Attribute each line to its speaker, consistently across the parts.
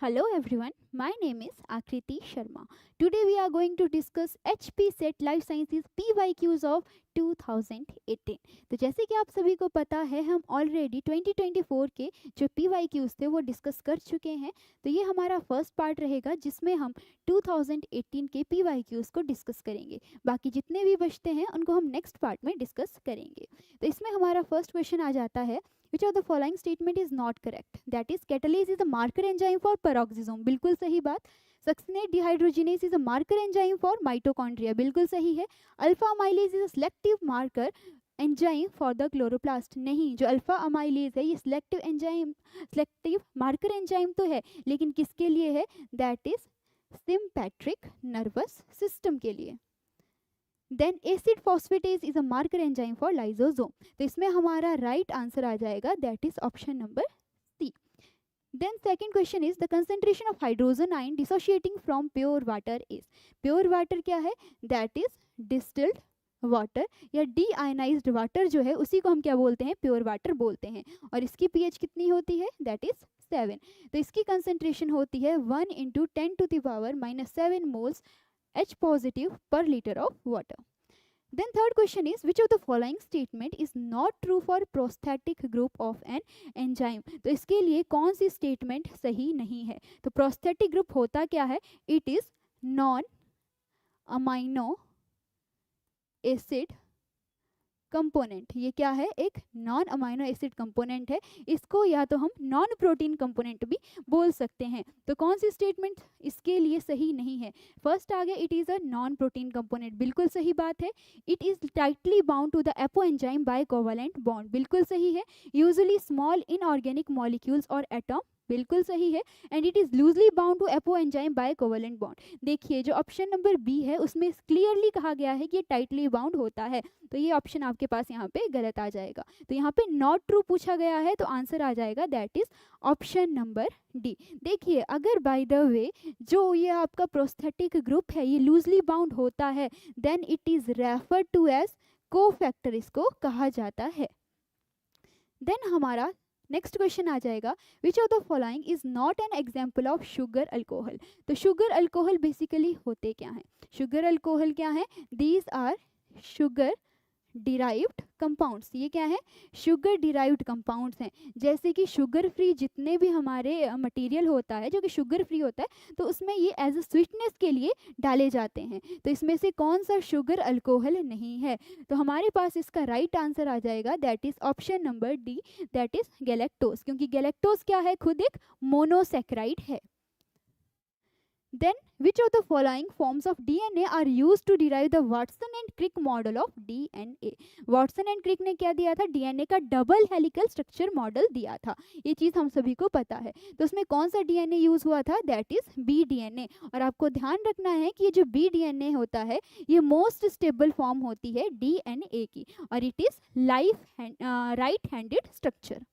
Speaker 1: Hello everyone, my name is Akriti Sharma. Today we are going to discuss HP Set Life Sciences PYQs of 2018. तो जैसे कि आप सभी को पता है हम ऑलरेडी 2024 के जो PYQs थे वो डिस्कस कर चुके हैं। तो ये हमारा फर्स्ट पार्ट रहेगा जिसमें हम 2018 के PYQs को डिस्कस करेंगे। बाकी जितने भी बचते हैं उनको हम नेक्स्ट पार्ट में डिस्कस करेंगे। तो इसमें हमारा फर्स्ट क्वेश्चन आ जाता है, which of the following statement is not correct? That is, catalase is a marker enzyme for peroxisome. बिल्कुल सही बात. Succinate dehydrogenase is a marker enzyme for mitochondria. बिल्कुल सही है. Alpha amylase is a selective marker enzyme for the chloroplast. नहीं, जो alpha amylase है ये selective enzyme, selective marker enzyme तो है, लेकिन किसके लिए है? That is sympathetic nervous system के लिए. Then acid phosphatase is a marker enzyme for lysosome. तो इसमें हमारा राइट आंसर आ जाएगा, that is option number C. Then second question is the concentration of hydrogen ion dissociating from pure water is. Pure water क्या है? That is distilled water या D ionised water जो है उसी को हम क्या बोलते हैं? प्योर वाटर बोलते हैं. और इसकी पीएच कितनी होती है? That is 7. तो इसकी कंसेंट्रेशन होती है 1 × 10⁻⁻7 moles H positive per liter of water. Then third question is, which of the following statement is not true for prosthetic group of an enzyme? तो इसके लिए कौन सी स्टेटमेंट सही नहीं है? तो prosthetic group होता क्या है? It is non amino acid component. ये क्या है? एक नॉन अमाइनो एसिड कंपोनेंट है. इसको या तो हम नॉन प्रोटीन कंपोनेंट भी बोल सकते हैं. तो कौन सी स्टेटमेंट इसके लिए सही नहीं है? फर्स्ट आ गया, it is a non protein component. बिल्कुल सही बात है. It is tightly bound to the apoenzyme by covalent bond. बिल्कुल सही है. यूजुअली स्मॉल इनऑर्गेनिक मॉलिक्यूल्स और एटम. बिल्कुल सही है. And it is loosely bound to apoenzyme by covalent bond. देखिए जो ऑप्शन नंबर बी है उसमें क्लियरली कहा गया है कि ये टाइटली बाउंड होता है. तो ये ऑप्शन आपके पास यहाँ पे गलत आ जाएगा. तो यहाँ पे नॉट ट्रू पूछा गया है तो आंसर आ जाएगा that is option number D. देखिए अगर बाय द वे जो ये आपका प्रोस्थेटिक ग्रुप है ये लूजली बाउंड होता है then it is refer to as cofactor, इसको कहा जाता है. देन हमारा नेक्स्ट क्वेश्चन आ जाएगा, which of the following is not an example of sugar alcohol. तो शुगर अल्कोहल बेसिकली होते क्या हैं? शुगर अल्कोहल क्या है? These are sugar derived compounds. ये क्या है? शुगर डिराइव्ड कंपाउंड्स हैं. जैसे कि शुगर फ्री जितने भी हमारे मटेरियल होता है जो कि शुगर फ्री होता है तो उसमें ये एज अ स्वीटनेस के लिए डाले जाते हैं. तो इसमें से कौन सा शुगर अल्कोहल नहीं है? तो हमारे पास इसका राइट आंसर आ जाएगा that is option number D, that is galactose. क्योंकि गैलेक्टोज क्या है? खुद एक मोनोसेक्राइड है. Then, which of the following forms of DNA are used to derive the Watson and Crick model of DNA? Watson and Crick ने क्या दिया था? DNA का डबल हेलिकल स्ट्रक्चर मॉडल दिया था. ये चीज़ हम सभी को पता है. तो उसमें कौन सा DNA यूज़ हुआ था? That is BDNA. और आपको ध्यान रखना है कि ये जो BDNA होता है ये मोस्ट स्टेबल फॉर्म होती है DNA की और it is right handed structure.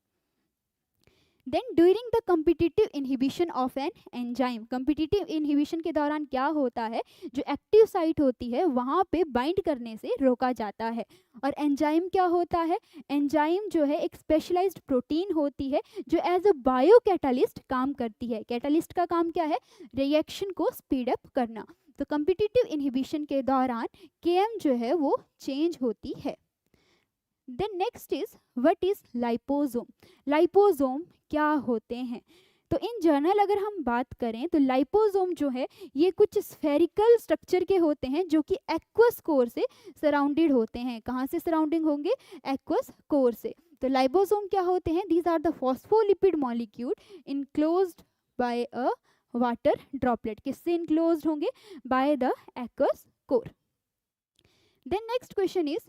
Speaker 1: Then during the competitive inhibition of an enzyme. Competitive inhibition के दौरान क्या होता है? जो एक्टिव साइट होती है वहाँ पे बाइंड करने से रोका जाता है. और एंजाइम क्या होता है? एंजाइम जो है एक स्पेशलाइज्ड प्रोटीन होती है जो एज अ बायो कैटालिस्ट काम करती है. कैटालिस्ट का काम क्या है? रिएक्शन को स्पीड अप करना. तो कम्पिटिटिव इनहिबिशन के दौरान केएम जो है वो चेंज होती है. Then next is what is liposome. Liposome क्या होते हैं? तो इन जनरल अगर हम बात करें तो लाइपोसोम जो है ये कुछ स्फेरिकल स्ट्रक्चर के होते हैं जो कि एक्वस कोर से सराउंडेड होते हैं. कहाँ से सराउंडिंग होंगे? एक्वस कोर से. तो लाइपोसोम क्या होते हैं? These are the phospholipid molecule enclosed by a water droplet. किससे इनक्लोज्ड होंगे? By the aqueous core. Then next question is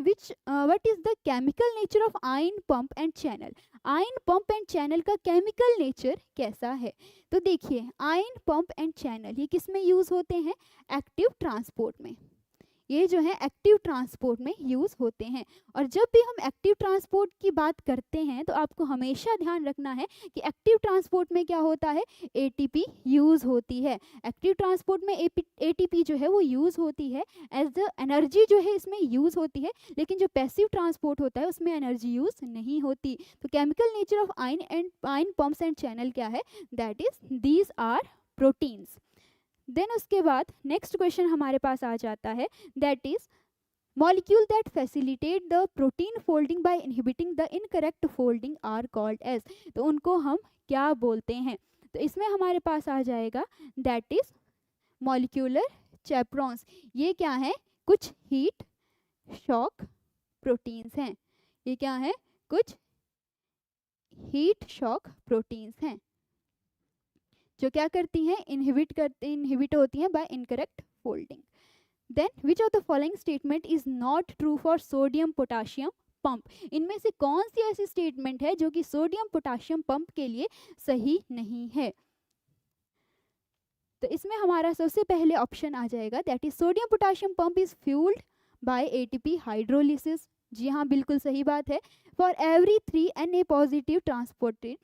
Speaker 1: what is the chemical nature of ion pump and channel? ion pump and channel का chemical nature कैसा है? तो देखिए ion pump and channel ये किस में यूज होते हैं? एक्टिव ट्रांसपोर्ट में. ये जो है एक्टिव ट्रांसपोर्ट में यूज़ होते हैं। और जब भी हम एक्टिव ट्रांसपोर्ट की बात करते हैं तो आपको हमेशा ध्यान रखना है कि एक्टिव ट्रांसपोर्ट में क्या होता है, एटीपी यूज़ होती है। एक्टिव ट्रांसपोर्ट में एटीपी जो है वो यूज़ होती है एज द एनर्जी जो है इसमें यूज़ होती है, लेकिन जो पैसिव ट्रांसपोर्ट होता है उसमें एनर्जी यूज़ नहीं होती। तो chemical nature of ion pumps and channel क्या है, that is these are proteins. Then उसके बाद नेक्स्ट क्वेश्चन हमारे पास आ जाता है, that is molecule that facilitate the protein folding by inhibiting the incorrect folding are called as. तो उनको हम क्या बोलते हैं, तो इसमें हमारे पास आ जाएगा दैट इज मॉलिक्यूलर चैपरॉन्स। ये क्या है, कुछ हीट शॉक प्रोटीन्स हैं। ये क्या है, कुछ हीट शॉक प्रोटीन्स हैं जो क्या करती हैं, इनहिबिट होती हैं by incorrect folding. Then which of the following statement is not true for sodium potassium pump. इनमें से कौन सी ऐसी स्टेटमेंट है जो कि सोडियम पोटाशियम पंप के लिए सही नहीं है। तो इसमें हमारा सबसे पहले ऑप्शन आ जाएगा that is sodium potassium pump is fuelled by ATP hydrolysis. जी हाँ, बिल्कुल सही बात है। For every 3 Na positive transported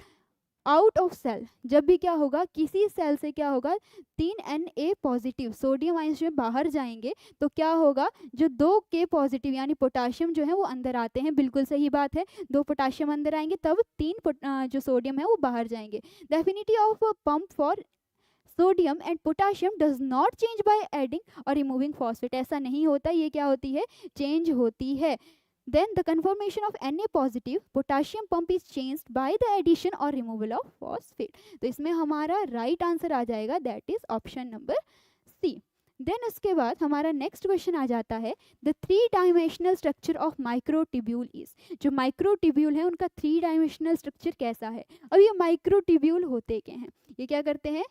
Speaker 1: out of cell, जब भी क्या होगा, किसी सेल से क्या होगा, 3 Na पॉजिटिव सोडियम आयंस जो बाहर जाएंगे तो क्या होगा, जो 2 K पॉजिटिव यानी पोटाशियम जो है वो अंदर आते हैं। बिल्कुल सही बात है, 2 पोटाशियम अंदर आएंगे तब 3 जो सोडियम है वो बाहर जाएंगे। The affinity of pump for sodium and potassium does not change by adding और रिमूविंग फॉस्फेट। ऐसा नहीं होता, ये क्या होती है, चेंज होती है। Then the conformation of Na positive potassium pump is changed by the addition or removal of phosphate। तो इसमें हमारा राइट आंसर आ जाएगा that is option number C. Then उसके बाद हमारा नेक्स्ट क्वेश्चन आ जाता है, the 3 dimensional structure of microtubule is. जो माइक्रोट्यूब्यूल है उनका 3 डायमेंशनल स्ट्रक्चर कैसा है। अब ये माइक्रोट्यूब्यूल होते क्या हैं, ये क्या करते हैं,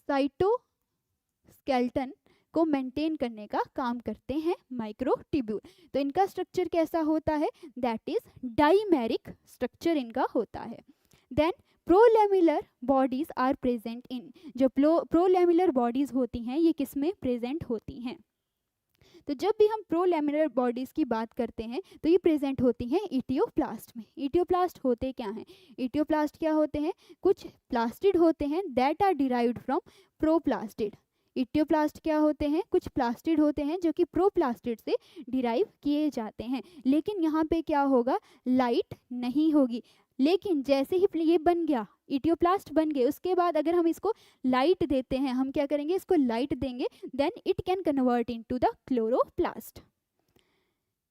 Speaker 1: साइटोस्केलेटन को मेंटेन करने का काम करते हैं माइक्रोट्यूब्यूल। तो इनका स्ट्रक्चर कैसा होता है, दैट इज डाइमेरिक स्ट्रक्चर इनका होता है। Then prolamellar bodies are present in. जो प्रोलैमिलर बॉडीज होती हैं ये किस में प्रेजेंट होती हैं, तो जब भी हम प्रोलैमिलर बॉडीज की बात करते हैं तो ये प्रेजेंट होती हैं इटियोप्लास्ट में। इटियोप्लास्ट होते क्या हैं, इटियोप्लास्ट क्या होते हैं, कुछ प्लास्टिड होते हैं that are derived from proplastid. Etioplast क्या होते हैं, कुछ प्लास्टिड होते हैं जो कि प्रोप्लास्टिड से डिराइव किए जाते हैं। लेकिन यहाँ पे क्या होगा, लाइट नहीं होगी। लेकिन जैसे ही ये बन गया, इटियोप्लास्ट बन गए, उसके बाद अगर हम इसको लाइट देते हैं, हम क्या करेंगे, इसको लाइट देंगे, then it can convert into the chloroplast.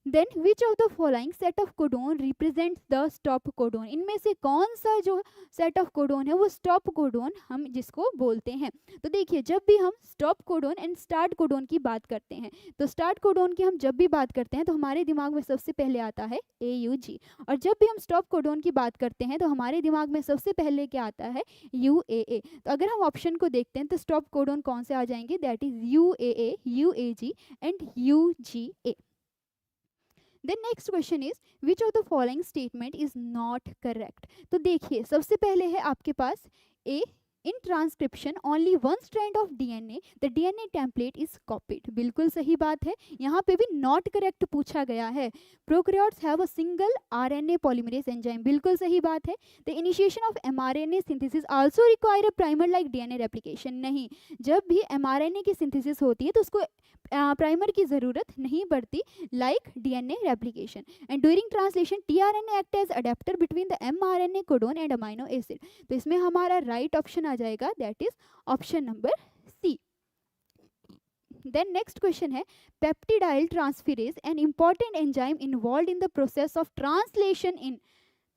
Speaker 1: Then which of the following set of codon represents the stop codon. इनमें से कौन सा जो सेट ऑफ कोडोन है वो स्टॉप कोडोन हम जिसको बोलते हैं। तो देखिए, जब भी हम stop codon and start codon की बात करते हैं, तो स्टार्ट कोडोन की हम जब भी बात करते हैं तो हमारे दिमाग में सबसे पहले आता है AUG, और जब भी हम स्टॉप कोडोन की बात करते हैं तो हमारे दिमाग में सबसे पहले क्या आता है, UAA। तो अगर हम ऑप्शन को देखते हैं तो स्टॉप कोडोन कौन से आ जाएंगे, that is UAA, UAG and UGA। Then next question is which of the following statement is not correct। तो देखिए, सबसे पहले है आपके पास A, in transcription only one strand of DNA the DNA template is copied। बिल्कुल सही बात है, यहाँ पे भी not correct पूछा गया है। Prokaryotes have a single RNA polymerase enzyme। बिल्कुल सही बात है। The initiation of mRNA synthesis also require a primer like DNA replication। नहीं, जब भी mRNA की synthesis होती है तो उसको प्राइमर की ज़रूरत नहीं पड़ती like DNA replication। And during translation tRNA act as adapter between the mRNA codon and amino acid। तो इसमें हमारा राइट ऑप्शन आ जाएगा that is option number C. Then next question है, peptidyl transferase an important enzyme involve in the process of translation in.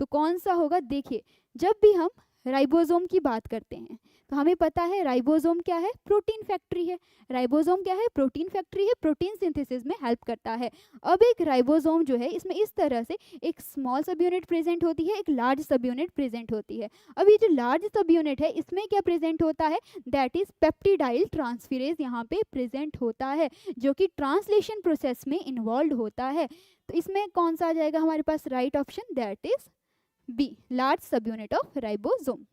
Speaker 1: तो कौन सा होगा, देखिए, जब भी हम राइबोसोम की बात करते हैं तो हमें पता है राइबोसोम क्या है, प्रोटीन फैक्ट्री है। राइबोसोम क्या है, प्रोटीन फैक्ट्री है, प्रोटीन सिंथेसिस में हेल्प करता है। अब एक राइबोसोम जो है इसमें इस तरह से एक स्मॉल सब यूनिट प्रेजेंट होती है, एक लार्ज सब यूनिट प्रेजेंट होती है। अब ये जो लार्ज सब यूनिट है इसमें क्या प्रेजेंट होता है, दैट इज पेप्टिडाइल ट्रांसफेरेज यहाँ पे प्रेजेंट होता है जो कि ट्रांसलेशन प्रोसेस में इन्वॉल्व होता है। तो इसमें कौन सा आ जाएगा हमारे पास right option, that is B, large sub unit of ribosome.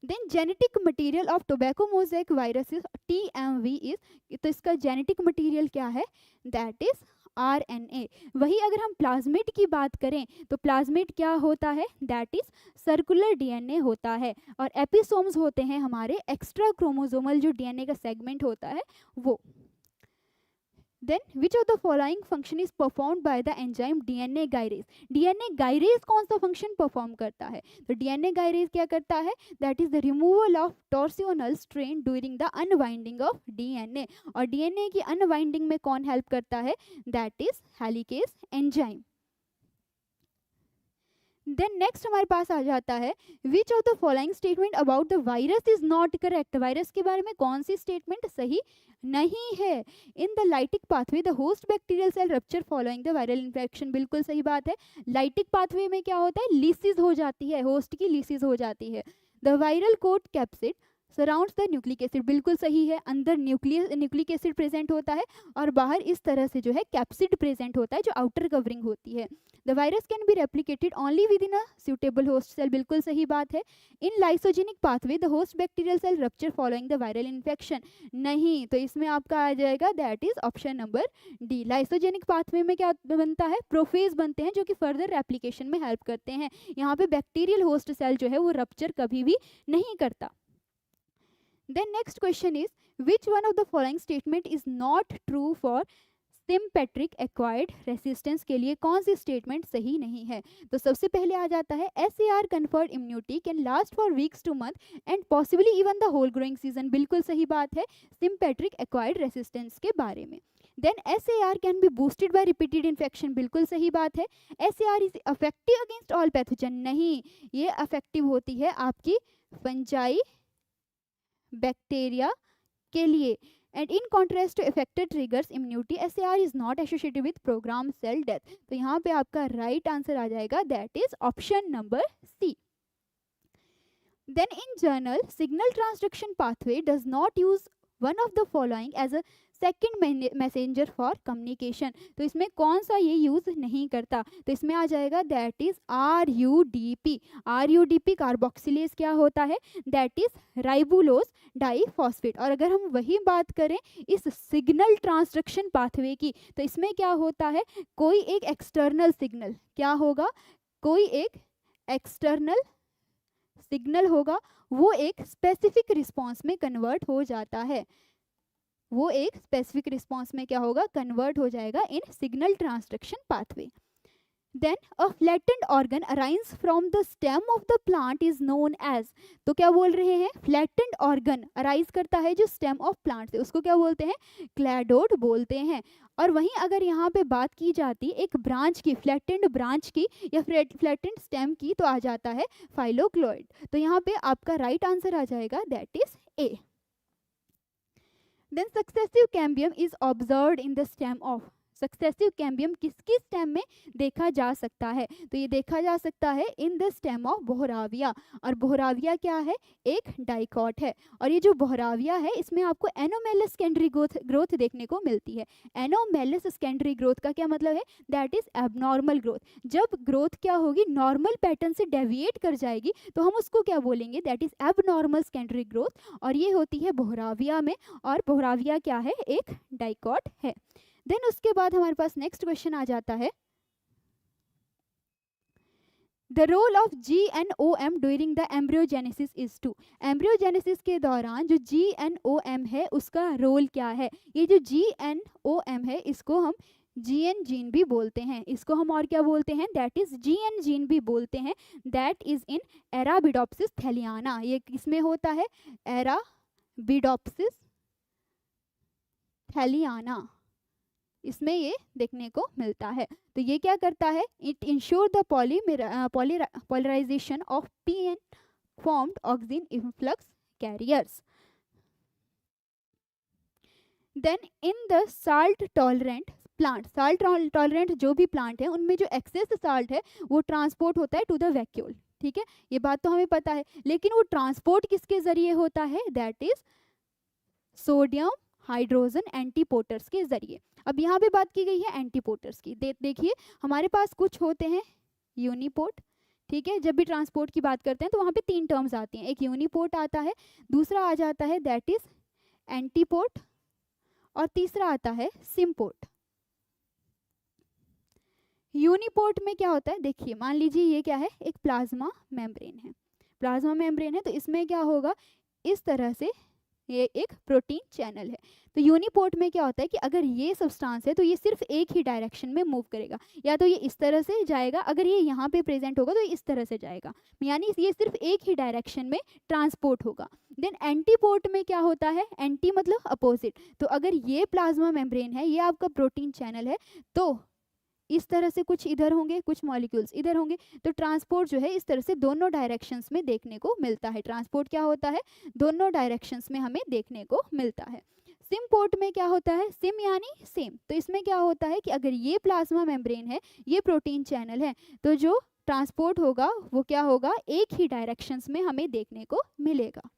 Speaker 1: Then genetic material of tobacco mosaic virus is TMV is, तो इसका जेनेटिक मटेरियल क्या है, दैट इज RNA। वही अगर हम प्लाज्मिड की बात करें तो प्लाज्मिड क्या होता है, दैट इज सर्कुलर DNA होता है, और एपिसोम्स होते हैं हमारे एक्स्ट्रा क्रोमोसोमल जो DNA का सेगमेंट होता है वो। Then which of the following function is performed by the enzyme DNA gyrase. DNA gyrase कौन सा फंक्शन परफॉर्म करता है, तो DNA गायरेज क्या करता है, that is the removal of torsional strain during the unwinding of DNA, और DNA की अनवाइंडिंग में कौन हेल्प करता है, that is helicase enzyme. Then next हमारे पास आ जाता है which of the following statement about the virus is not correct. Virus के बारे में कौन सी स्टेटमेंट सही नहीं है। In the lytic pathway the host bacterial cell rupture following the viral infection, बिल्कुल सही बात है। लाइटिक पाथवे में क्या होता है, लीसिस हो जाती है, होस्ट की लीसिस हो जाती है। The viral coat capsid surrounds the nucleic acid, बिल्कुल सही है। अंदर न्यूक्लिक एसिड प्रेजेंट होता है और बाहर इस तरह से जो है कैप्सिड प्रेजेंट होता है जो आउटर कवरिंग होती है। The virus can be replicated only within a suitable host cell, बिल्कुल सही बात है। In lysogenic pathway the host bacterial cell rupture following the viral infection, नहीं, तो इसमें आपका आ जाएगा that is option number D. Lysogenic pathway में क्या बनता है, प्रोफेज बनते हैं जो कि फर्दर रेप्लिकेशन में हेल्प करते हैं। यहाँ पे बैक्टीरियल होस्ट सेल जो है वो रप्चर कभी भी नहीं करता। Then next question is which one of the following statement is not true for sympatric acquired resistance, के लिए कौन सी स्टेटमेंट सही नहीं है। तो सबसे पहले आ जाता है SAR conferred immunity can last for weeks to month and possibly even the whole growing season, बिल्कुल सही बात है sympatric acquired resistance के बारे में। Then SAR can be boosted by repeated infection, बिल्कुल सही बात है। SAR is effective against all pathogen, नहीं, ये effective होती है आपकी फंजाई बैक्टीरिया के लिए। And in contrast to effected triggers immunity, SAR is not associated with program cell death, तो यहाँ पे आपका राइट आंसर आ जाएगा that is option number C. Then in general signal transduction pathway does not use one of the following as a second messenger for communication, तो इसमें कौन सा ये यूज नहीं करता, तो इसमें आ जाएगा that is RUDP। RUDP carboxylase क्या होता है, दैट इज राइबुलोज डाइफॉस्फेट। और अगर हम वही बात करें इस सिग्नल ट्रांसडक्शन पाथवे की, तो इसमें क्या होता है, कोई एक एक्सटर्नल सिग्नल क्या होगा, कोई एक एक्सटर्नल सिग्नल होगा, वो एक स्पेसिफिक रिस्पॉन्स में कन्वर्ट हो जाता है, वो एक स्पेसिफिक रिस्पॉन्स में क्या होगा, कन्वर्ट हो जाएगा in signal transduction pathway. Then a flattened organ arise from the stem of the plant is known as, तो क्या बोल रहे हैं, फ्लैटेंड ऑर्गन अराइज करता है जो स्टेम ऑफ प्लांट से, उसको क्या बोलते हैं, क्लैडोड बोलते हैं। और वहीं अगर यहाँ पे बात की जाती एक ब्रांच की, फ्लैटेंड ब्रांच की या फ्लैटेंड स्टेम की, तो आ जाता है फाइलोक्लोइड। तो यहाँ पे आपका राइट आंसर आ जाएगा that is a. Then successive cambium is observed in the stem of, successive cambium किसकी स्टेम में देखा जा सकता है, तो ये देखा जा सकता है इन द स्टेम ऑफ बोहराविया। और बोहराविया क्या है, एक डाइकॉट है, और ये जो बोहराविया है इसमें आपको एनोमेलस सेकेंडरी ग्रोथ देखने को मिलती है। एनोमेलस सेकेंडरी ग्रोथ का क्या मतलब है, दैट इज एबनॉर्मल ग्रोथ। जब ग्रोथ क्या होगी, नॉर्मल पैटर्न से डेविएट कर जाएगी तो हम उसको क्या बोलेंगे, that is abnormal secondary growth, और ये होती है बोहराविया में, और बोहराविया क्या है, एक डाइकॉट है। देन उसके बाद हमारे पास नेक्स्ट क्वेश्चन आ जाता है, the role of GNOM during the embryogenesis is to, embryogenesis के दौरान जो GNOM है उसका रोल क्या है। ये जो GNOM है इसको हम GN जीन भी बोलते हैं, इसको हम और क्या बोलते हैं, दैट इज GN जीन भी बोलते हैं। दैट इज इन एराबिडोप्सिस थैलियाना, ये किसमें होता है, एराबिडोप्सिस थैलियाना, इसमें ये देखने को मिलता है। तो ये क्या करता है, it ensure the polymerisation of PN formed oxygen influx carriers. Then in the salt tolerant plant, salt tolerant जो भी प्लांट है उनमें जो एक्सेस साल्ट है वो ट्रांसपोर्ट होता है टू द वैक्यूल, ठीक है, ये बात तो हमें पता है, लेकिन वो ट्रांसपोर्ट किसके जरिए होता है, दैट इज सोडियम हाइड्रोजन एंटीपोटर्स के जरिए। अब यहाँ पे बात की गई है एंटीपोटर्स की, देखिए हमारे पास कुछ होते हैं यूनिपोर्ट, ठीक है, जब भी ट्रांसपोर्ट की बात करते हैं तो वहाँ पे 3 टर्म्स आती हैं, एक यूनिपोर्ट आता है, दूसरा आ जाता है दैट इज एंटीपोर्ट, और तीसरा आता है सिम्पोर्ट। यूनिपोर्ट में क्या होता है, देखिए मान लीजिए ये क्या है, एक प्लाज्मा मेम्ब्रेन है, प्लाज्मा मेम्ब्रेन है, तो इसमें क्या होगा, इस तरह से ये एक प्रोटीन चैनल है। तो यूनिपोर्ट में क्या होता है कि अगर ये सब्सटेंस है तो ये सिर्फ एक ही डायरेक्शन में मूव करेगा, या तो ये इस तरह से जाएगा, अगर ये यहाँ पे प्रेजेंट होगा तो ये इस तरह से जाएगा, यानी ये सिर्फ एक ही डायरेक्शन में ट्रांसपोर्ट होगा। देन एंटीपोर्ट में क्या होता है, एंटी मतलब अपोजिट, तो अगर ये प्लाज्मा मेम्ब्रेन है, ये आपका प्रोटीन चैनल है, तो इस तरह से कुछ इधर होंगे, कुछ मॉलिक्यूल्स इधर होंगे, तो ट्रांसपोर्ट जो है इस तरह से दोनों डायरेक्शंस में देखने को मिलता है। ट्रांसपोर्ट क्या होता है, दोनों डायरेक्शंस में हमें देखने को मिलता है। सिम पोर्ट में क्या होता है, सिम यानी सेम, तो इसमें क्या होता है कि अगर ये प्लाज्मा मेम्ब्रेन है, ये प्रोटीन चैनल है, तो जो ट्रांसपोर्ट होगा वो क्या होगा, एक ही डायरेक्शंस में हमें देखने को मिलेगा।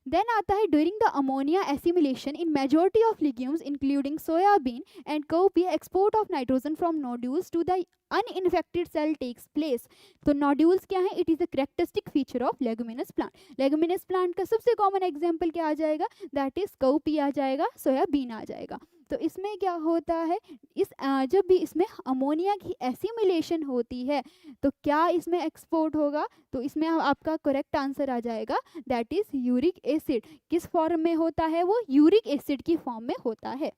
Speaker 1: देन आता है during the ammonia assimilation in majority of legumes including soybean and cowpea, export of nitrogen from nodules to the uninfected cell takes place. तो नोड्यूल्स क्या है, it is a characteristic feature of leguminous plant. Leguminous plant का सबसे common example क्या आ जाएगा, that is काउपीया आ जाएगा, soybean आ जाएगा। तो इसमें क्या होता है, इस जब भी इसमें अमोनिया की एसिमिलेशन होती है तो क्या इसमें एक्सपोर्ट होगा, तो इसमें आपका करेक्ट आंसर आ जाएगा दैट इज यूरिक एसिड। किस फॉर्म में होता है, वो यूरिक एसिड की फॉर्म में होता है।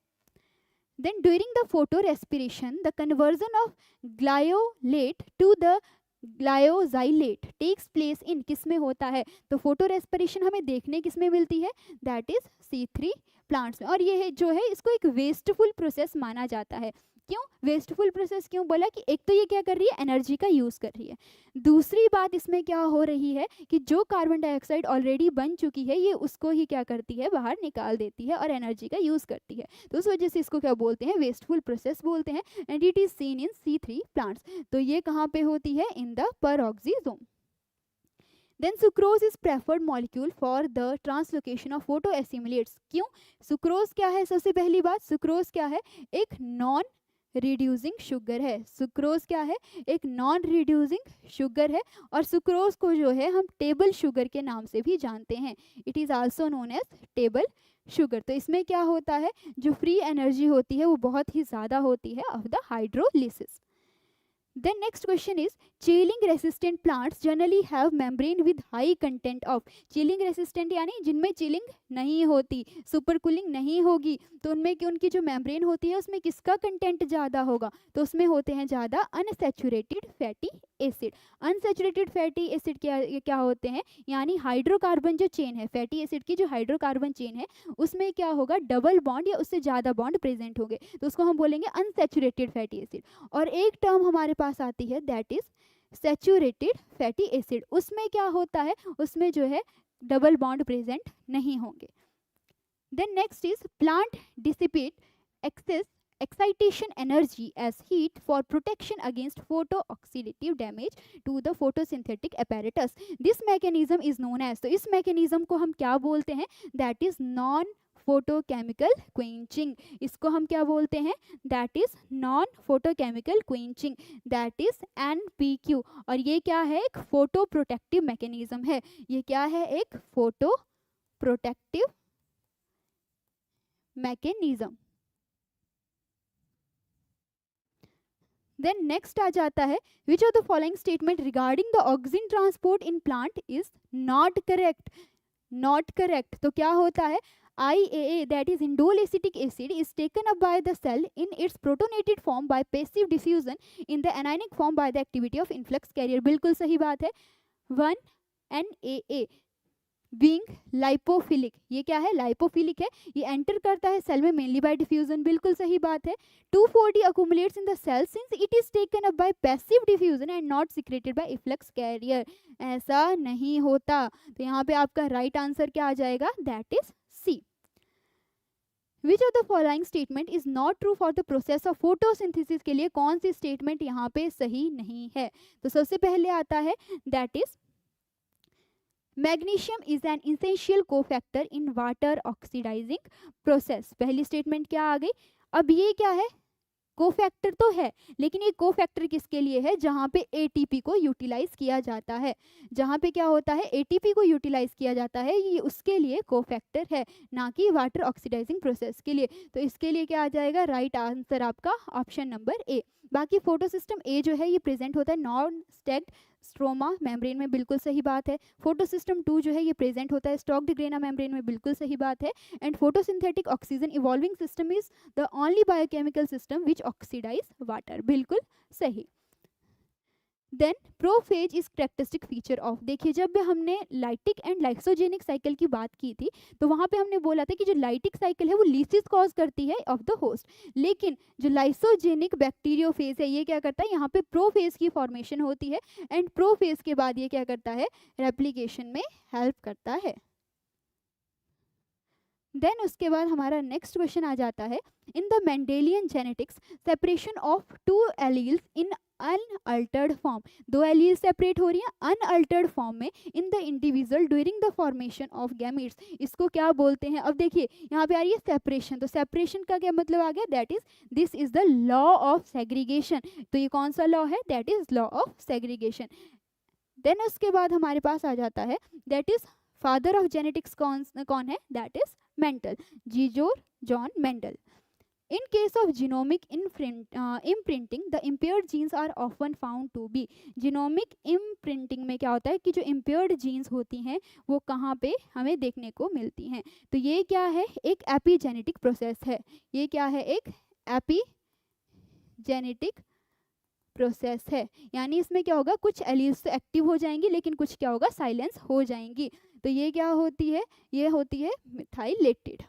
Speaker 1: Then during the photorespiration, the conversion of glyolate to the glyoxylate takes place in, किस में होता है, तो फोटो रेस्पिरेशन हमें देखने किस में मिलती है, दैट इज C3 प्लांट्स में। और ये है जो है इसको एक वेस्टफुल प्रोसेस माना जाता है। क्यों वेस्टफुल प्रोसेस क्यों बोला, कि एक तो ये क्या कर रही है, एनर्जी का यूज़ कर रही है, दूसरी बात इसमें क्या हो रही है कि जो कार्बन डाइऑक्साइड ऑलरेडी बन चुकी है ये उसको ही क्या करती है, बाहर निकाल देती है और एनर्जी का यूज़ करती है, तो उस वजह से इसको क्या बोलते हैं, वेस्टफुल प्रोसेस बोलते हैं। And it is seen in C3 plants. तो ये कहाँ पे होती है, in the peroxisome. Then sucrose is preferred molecule for the translocation of photoassimilates। क्यों, सुक्रोज क्या है, सबसे पहली बात सुक्रोज क्या है, एक नॉन रिड्यूसिंग शुगर है। सुक्रोज क्या है, एक नॉन रिड्यूसिंग शुगर है, और सुक्रोज को जो है हम टेबल शुगर के नाम से भी जानते हैं, it is also known as table sugar. तो इसमें क्या होता है, जो फ्री एनर्जी होती है वो बहुत ही ज़्यादा होती है of the hydrolysis. Then next question is chilling resistant plants generally have membrane with high content of। chilling resistant यानी जिनमें chilling नहीं होती, सुपर कूलिंग नहीं होगी, तो उनमें कि उनकी जो मेम्ब्रेन होती है उसमें किसका कंटेंट ज़्यादा होगा, तो उसमें होते हैं ज़्यादा unsaturated fatty acid. Unsaturated fatty acid क्या होते हैं, यानी हाइड्रोकार्बन जो चेन है, फैटी एसिड की जो हाइड्रोकार्बन चेन है उसमें क्या होगा, डबल बॉन्ड या उससे ज़्यादा बॉन्ड प्रेजेंट होंगे, तो उसको हम बोलेंगे अनसैचुरेटेड फैटी एसिड। और एक टर्म हमारे पास आती है that is saturated fatty acid, उसमें क्या होता है, उसमें जो है डबल बॉन्ड प्रेजेंट नहीं होंगे। Then next is plant dissipate excess excitation energy as heat for protection against photo-oxidative damage to the photosynthetic apparatus। This mechanism is known as, तो इस mechanism को हम क्या बोलते हैं, that is non photochemical quenching। इसको हम क्या बोलते हैं, that is non photochemical quenching, that is NPQ। और ये क्या है, एक photo protective mechanism है, ये क्या है, एक photo protective mechanism। Then next आ जाता है which of the following statement regarding the oxygen transport in plant is not correct। not correct तो क्या होता है, IAA that is indole acetic acid is taken up by the cell in its protonated form by passive diffusion in the anionic form by the activity of influx carrier। बिल्कुल सही बात है। 1NAA being lipophilic, ये क्या है, lipophilic है, ये enter करता है सेल में मेनली बाय डिफ्यूजन, बिल्कुल सही बात है। 2,4-D accumulates in the cell since it is taken up by passive diffusion and not secreted by efflux carrier। ऐसा नहीं होता, तो यहाँ पे आपका राइट आंसर क्या आ जाएगा, that is C। Which of the following statement is not true for the process of photosynthesis के लिए कौन सी स्टेटमेंट यहाँ पे सही नहीं है, तो सबसे पहले आता है that is magnesium is an essential cofactor in water oxidising process. पहली स्टेटमेंट क्या आ गई, अब ये क्या है, कोफैक्टर तो है, लेकिन ये कोफैक्टर किसके लिए है? जहाँ पे एटीपी को यूटिलाइज किया जाता है, जहाँ पे क्या होता है, एटीपी को यूटिलाइज किया जाता है, ये उसके लिए कोफैक्टर है, ना कि वाटर ऑक्सीडाइजिंग प्रोसेस के लिए। तो इसके लिए क्या आ जाएगा? राइट आंसर आपका ऑप्शन नंबर ए। बाकी फोटोसिस्टम ए जो है ये प्रेजेंट होता है नॉन स्टैक्ड स्ट्रोमा मेम्ब्रेन में, बिल्कुल सही बात है। फोटोसिस्टम 2 जो है ये प्रेजेंट होता है स्टॉक्ड ग्रेना मेम्ब्रेन में, बिल्कुल सही बात है। And photosynthetic oxygen evolving system is the only biochemical system which oxidise water, बिल्कुल सही। Then prophase is characteristic feature of, देखिए जब हमने लाइटिक एंड लाइसोजेनिक साइकिल की बात की थी तो वहाँ पे हमने बोला था कि जो लाइटिक साइकिल है वो लीसिस कॉज करती है ऑफ द होस्ट, लेकिन जो लाइसोजेनिक बैक्टीरियोफेज है ये क्या करता है? यहाँ पे प्रोफेज की फॉर्मेशन होती है एंड प्रोफेज के बाद ये क्या करता है? रेप्लिकेशन में हेल्प करता है। देन उसके बाद हमारा नेक्स्ट क्वेश्चन आ जाता है, in the Mendelian genetics separation of 2 alleles in unaltered form, 2 allele separate हो रही हैं अनअल्टर्ड फॉर्म में in the individual during the formation of gametes, इसको क्या बोलते हैं? अब देखिए यहाँ पे आ रही है सेपरेशन, तो सेपरेशन का क्या मतलब आ गया? That is this is the law of segregation. तो ये कौन सा लॉ है? That is law of segregation. Then उसके बाद हमारे पास आ जाता है that is father of genetics कौन है? दैट इज मेंडल, जीजोर John Mendel. In case of genomic imprinting, the impaired genes are often found to be, genomic imprinting में क्या होता है कि जो impaired genes होती हैं वो कहाँ पे हमें देखने को मिलती हैं? तो ये क्या है? एक एपिजेनेटिक प्रोसेस है, ये क्या है? एक एपिजेनेटिक प्रोसेस है, यानी इसमें क्या होगा? कुछ एलील्स तो एक्टिव हो जाएंगी लेकिन कुछ क्या होगा? साइलेंस हो जाएंगी। तो ये क्या होती है? ये होती है methylated.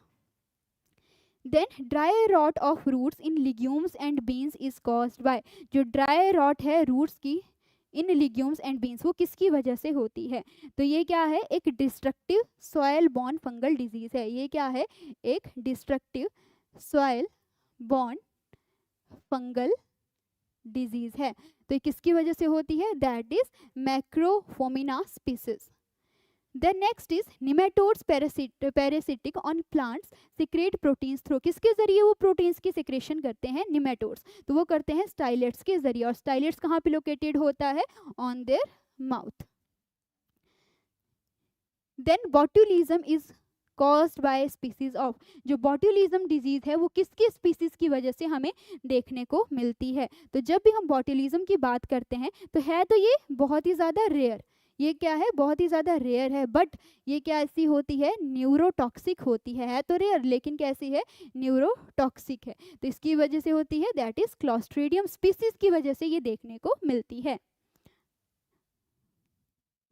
Speaker 1: Then dry rot of roots in legumes and beans is caused by, जो ड्राई रॉट है रूट्स की इन लिग्यूम्स एंड बीन्स वो किसकी वजह से होती है? तो ये क्या है? एक destructive soil borne fungal disease है, ये क्या है? एक destructive soil borne fungal disease है। तो ये किसकी वजह से होती है? That is macrophomina species. Then next is nematodes parasitic on plants secrete proteins through, किसके जरिए वो प्रोटीन्स की सिक्रेशन करते हैं? निमेटोड्स, तो वो करते हैं स्टाइलेट्स के जरिए, और स्टाइलेट्स कहाँ पे लोकेटेड होता है? On their mouth. Then botulism is caused by species of, जो बॉट्यूलिज्म डिजीज है वो किसकी स्पीसीज की वजह से हमें देखने को मिलती है? तो जब भी हम बॉट्यूलिज्म की बात करते हैं तो है तो ये बहुत ही ज़्यादा रेयर, ये क्या है? बहुत ही ज़्यादा रेयर है, बट ये क्या ऐसी होती है? न्यूरोटॉक्सिक होती है तो रेयर, लेकिन कैसी है? न्यूरोटॉक्सिक है। तो इसकी वजह से होती है दैट इज क्लॉस्ट्रीडियम स्पीसीज की वजह से ये देखने को मिलती है।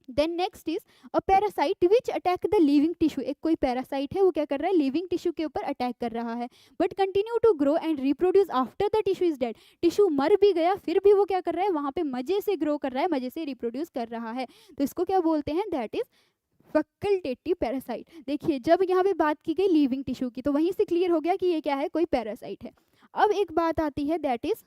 Speaker 1: Then next is a parasite which attack the living tissue, एक कोई पैरासाइट है वो क्या कर रहा है? लिविंग टिश्यू के ऊपर अटैक कर रहा है, but continue to grow and reproduce after the tissue is dead, tissue मर भी गया फिर भी वो क्या कर रहा है? वहाँ पे मजे से ग्रो कर रहा है, मजे से रिप्रोड्यूस कर रहा है, तो इसको क्या बोलते हैं? That is facultative parasite. देखिए जब यहाँ पे बात की गई लिविंग टिश्यू की तो वहीं से क्लियर हो गया कि ये क्या है? कोई पैरासाइट है। अब एक बात आती है that is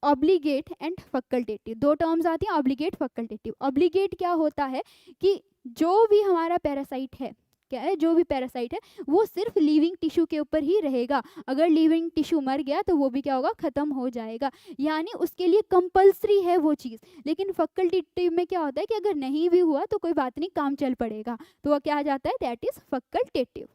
Speaker 1: obligate and facultative, दो टर्म्स आती हैं ऑब्लिगेट फैकल्टेटिव। ऑब्लिगेट क्या होता है कि जो भी हमारा पैरासाइट है, क्या है? जो भी पैरासाइट है वो सिर्फ लिविंग टिश्यू के ऊपर ही रहेगा, अगर लिविंग टिश्यू मर गया तो वो भी क्या होगा? खत्म हो जाएगा, यानी उसके लिए कंपल्सरी है वो चीज़। लेकिन फैकल्टेटिव में क्या होता है कि अगर नहीं भी हुआ तो कोई बात नहीं, काम चल पड़ेगा, तो वह क्या आ जाता है? That is facultative.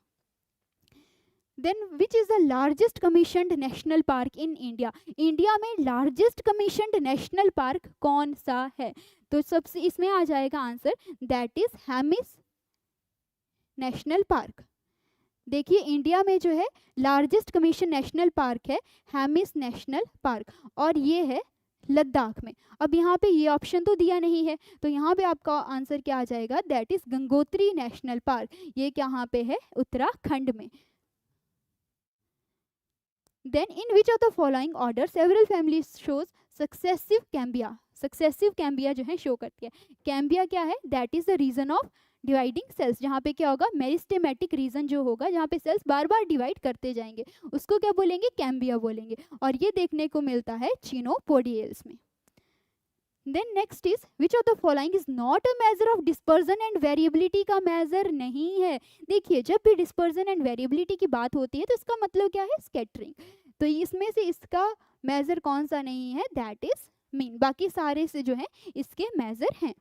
Speaker 1: Then which is the largest commissioned national park in India, India में लार्जेस्ट कमीशनड नेशनल पार्क कौन सा है? तो सबसे इसमें आ जाएगा answer that is Hemis national park. देखिए इंडिया में जो है लार्जेस्ट कमीशन नेशनल पार्क है हेमिस नेशनल पार्क, और ये है लद्दाख में। अब यहाँ पे ये ऑप्शन तो दिया नहीं है, तो यहाँ पे आपका आंसर क्या आ जाएगा? That is Gangotri national park, ये कहाँ पे है? उत्तराखंड में। Then in which of the following order several families shows successive cambia, successive cambia जो है शो करती है। कैम्बिया क्या है? That is the region of dividing cells, जहाँ पे क्या होगा? मेरिस्टेमेटिक रीजन जो होगा जहाँ पे सेल्स बार बार डिवाइड करते जाएंगे उसको क्या बोलेंगे? कैम्बिया बोलेंगे, और ये देखने को मिलता है चिनोपोडियल्स में। Then next is which of the following is not a measure of dispersion and variability, का मेजर नहीं है। देखिए जब भी डिस्पर्जन एंड वेरिएबिलिटी की बात होती है तो इसका मतलब क्या है? स्कैटरिंग। तो इसमें से इसका मेजर कौन सा नहीं है, दैट इज मीन, बाकी सारे से जो है इसके मेजर हैं।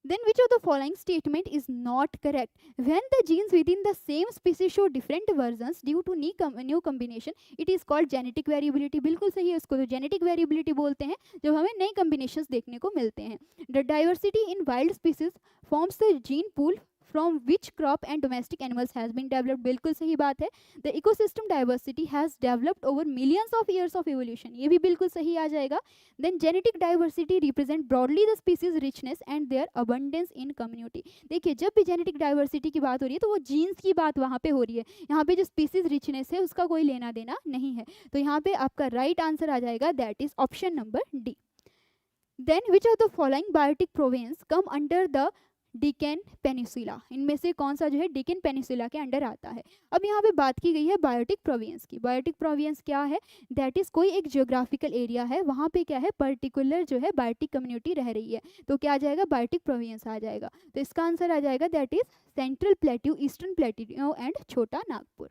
Speaker 1: Then which of the following statement is not correct? When the genes within the same species show different versions due to new combination, it is called genetic variability. बिल्कुल सही है, उसको तो genetic variability बोलते हैं जब हमें नए combinations देखने को मिलते हैं। The diversity in wild species forms the gene pool from which crop and domestic animals has been developed. बिल्कुल सही बात है। The ecosystem diversity has developed over millions of years of evolution. ये भी बिल्कुल सही आ जाएगा। Then genetic diversity represent broadly the species richness and their abundance in community. देखिए जब भी genetic diversity की बात हो रही है तो वो genes की बात वहाँ पे हो रही है, यहाँ पे जो species richness है उसका कोई लेना देना नहीं है। तो यहाँ पे आपका right answer आ जाएगा, that is option number D. Then which of the following biotic province come under the Deccan peninsula? इनमें से कौन सा जो है डिकेन पेनिसुला के अंडर आता है? अब यहाँ पे बात की गई है बायोटिक प्रोविंस की। बायोटिक प्रोविंस क्या है, दैट इज कोई एक जियोग्राफिकल एरिया है, वहाँ पे क्या है पर्टिकुलर जो है बायोटिक कम्युनिटी रह रही है, तो क्या आ जाएगा, बायोटिक प्रोविंस आ जाएगा। तो इसका आंसर आ जाएगा that is central plateau, eastern plateau and Chota Nagpur.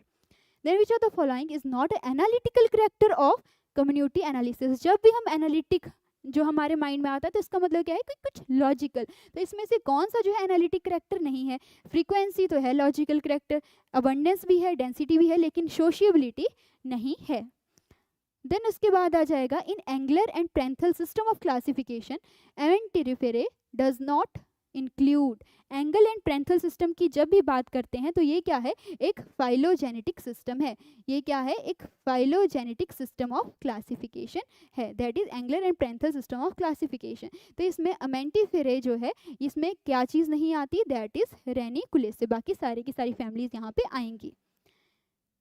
Speaker 1: Then which of the following is not analytical character of community analysis? जब भी हम एनालिटिक जो हमारे माइंड में आता है तो इसका मतलब क्या है कि कुछ लॉजिकल, तो इसमें से कौन सा जो है एनालिटिक करेक्टर नहीं है? फ्रीक्वेंसी तो है लॉजिकल करेक्टर, अबंडेंस भी है, डेंसिटी भी है, लेकिन सोशिएबिलिटी नहीं है। देन उसके बाद आ जाएगा in Engler and Prantl system of classification Amentiferae does not include. Engler and Prantl system की जब भी बात करते हैं तो ये क्या है, एक फाइलोजेनेटिक सिस्टम है। ये क्या है, एक फाइलोजेनेटिक सिस्टम ऑफ क्लासिफिकेशन है, that is Engler and Prantl system of classification. तो इसमें अमेंटिफेरे जो है इसमें क्या चीज़ नहीं आती, दैट इज रेनिकुलेसे, बाकी सारी की सारी फैमिलीज यहाँ पे आएंगी।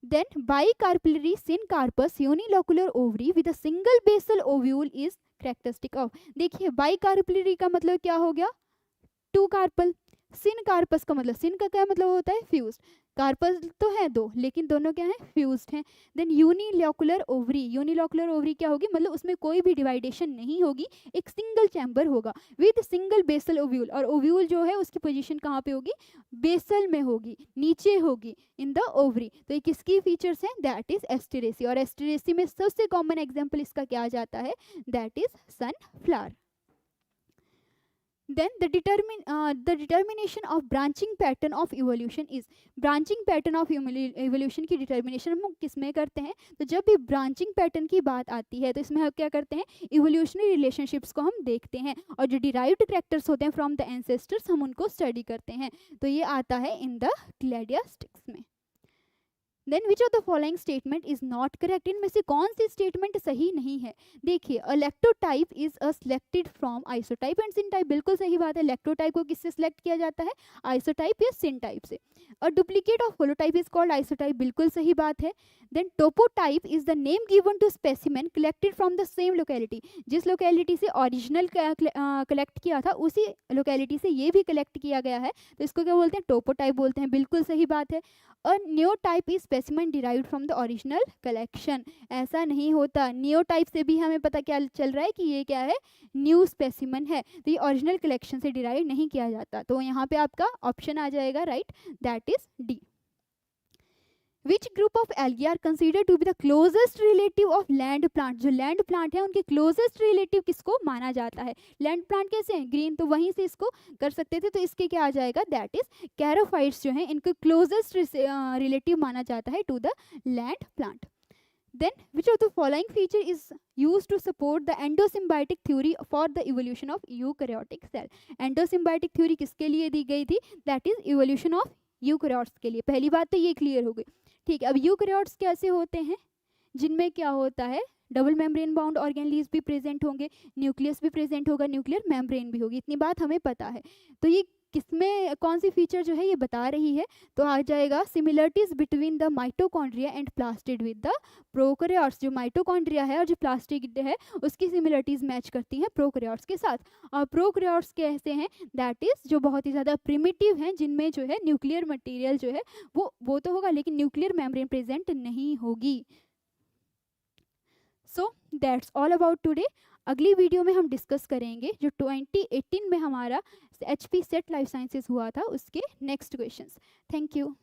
Speaker 1: Then bicarpillary syncarpous unilocular ovary with a single basal ovule is characteristic of। देखिए bicarpillary का मतलब क्या हो गया, टू कार्पल। सिन कार्पस का मतलब, सिन का क्या मतलब होता है, फ्यूज। कार्पस तो है दो, लेकिन दोनों क्या है, फ्यूज्ड हैं। Then unilocular ovary, unilocular ovary क्या होगी, मतलब उसमें कोई भी डिवाइडेशन नहीं होगी, एक सिंगल चैम्बर होगा विद सिंगल बेसल ओव्यूल, और ओव्यूल जो है उसकी पोजीशन कहाँ पे होगी, बेसल में होगी, नीचे होगी इन द ओवरी। तो ये किसकी फीचर्स हैं, दैट इज एस्टेरेसी, और एस्टेरेसी में सबसे कॉमन एग्जाम्पल इसका क्या आ जाता है, that is sunflower. Then the determination of branching pattern of evolution is, branching pattern of evolution की determination हम किस में करते हैं, तो जब भी branching pattern की बात आती है तो इसमें हम क्या करते हैं, evolutionary relationships को हम देखते हैं, और जो derived characters होते हैं from the ancestors हम उनको study करते हैं, तो ये आता है in the cladiastics में। Then which of the following statement is not correct? इनमें से कौन सी स्टेटमेंट सही नहीं है? देखिए lectotype is a selected from isotype and syntype, बिल्कुल सही बात है। इलेक्ट्रोटाइप को किससे सिलेक्ट किया जाता है, आइसोटाइप या सिन टाइप से। और duplicate of holotype is called isotype, बिल्कुल सही बात है। Then topotype is the name given to specimen collected from the same locality, जिस लोकेलिटी से ओरिजिनल कलेक्ट किया था उसी लोकेलिटी से ये भी कलेक्ट किया गया है, तो इसको क्या बोलते हैं, टोपोटाइप बोलते हैं, बिल्कुल सही बात है। और neotype is specimen derived from the original collection, ऐसा नहीं होता। न्योटाइप से भी हमें पता क्या चल रहा है कि ये क्या है, न्यू स्पेसिमेन है, तो ये ओरिजिनल कलेक्शन से डिराइव नहीं किया जाता। तो यहाँ पे आपका ऑप्शन आ जाएगा right, that is D. Which group of algae are considered to be the closest relative of land plant? जो land plant है उनके closest relative किसको माना जाता है? land plant कैसे हैं, green, तो वहीं से इसको कर सकते थे, तो इसके क्या आ जाएगा, that is कैरोफाइट्स जो हैं इनको closest relative माना जाता है to the land plant. Then which of the following feature is used to support the endosymbiotic theory for the evolution of eukaryotic cell? endosymbiotic theory किसके लिए दी गई थी, that is evolution of eukaryotes के लिए। पहली बात तो ये क्लियर हो गई, ठीक है। अब यूकैरियोट्स कैसे होते हैं, जिनमें क्या होता है, डबल मेम्ब्रेन बाउंड ऑर्गेनेल्स भी प्रेजेंट होंगे, न्यूक्लियस भी प्रेजेंट होगा, न्यूक्लियर मेम्ब्रेन भी होगी, इतनी बात हमें पता है। तो ये किसमें कौन सी फीचर जो है ये बता रही है, तो आ जाएगा similarities between the mitochondria and plastid with the prokaryotes. जो माइटोकॉन्ड्रिया है और जो प्लास्टिड है उसकी सिमिलरिटीज मैच करती हैं प्रोकैरियोट्स के साथ। और प्रोकैरियोट्स कैसे हैं, दैट इज जो बहुत ही ज़्यादा प्रिमिटिव हैं, जिनमें जो है न्यूक्लियर मटेरियल जो है वो तो होगा, लेकिन न्यूक्लियर मेम्ब्रेन प्रेजेंट नहीं होगी। So that's all about today. अगली वीडियो में हम डिस्कस करेंगे जो 2018 में हमारा HP सेट लाइफ साइंसेज हुआ था उसके नेक्स्ट क्वेश्चंस। Thank you.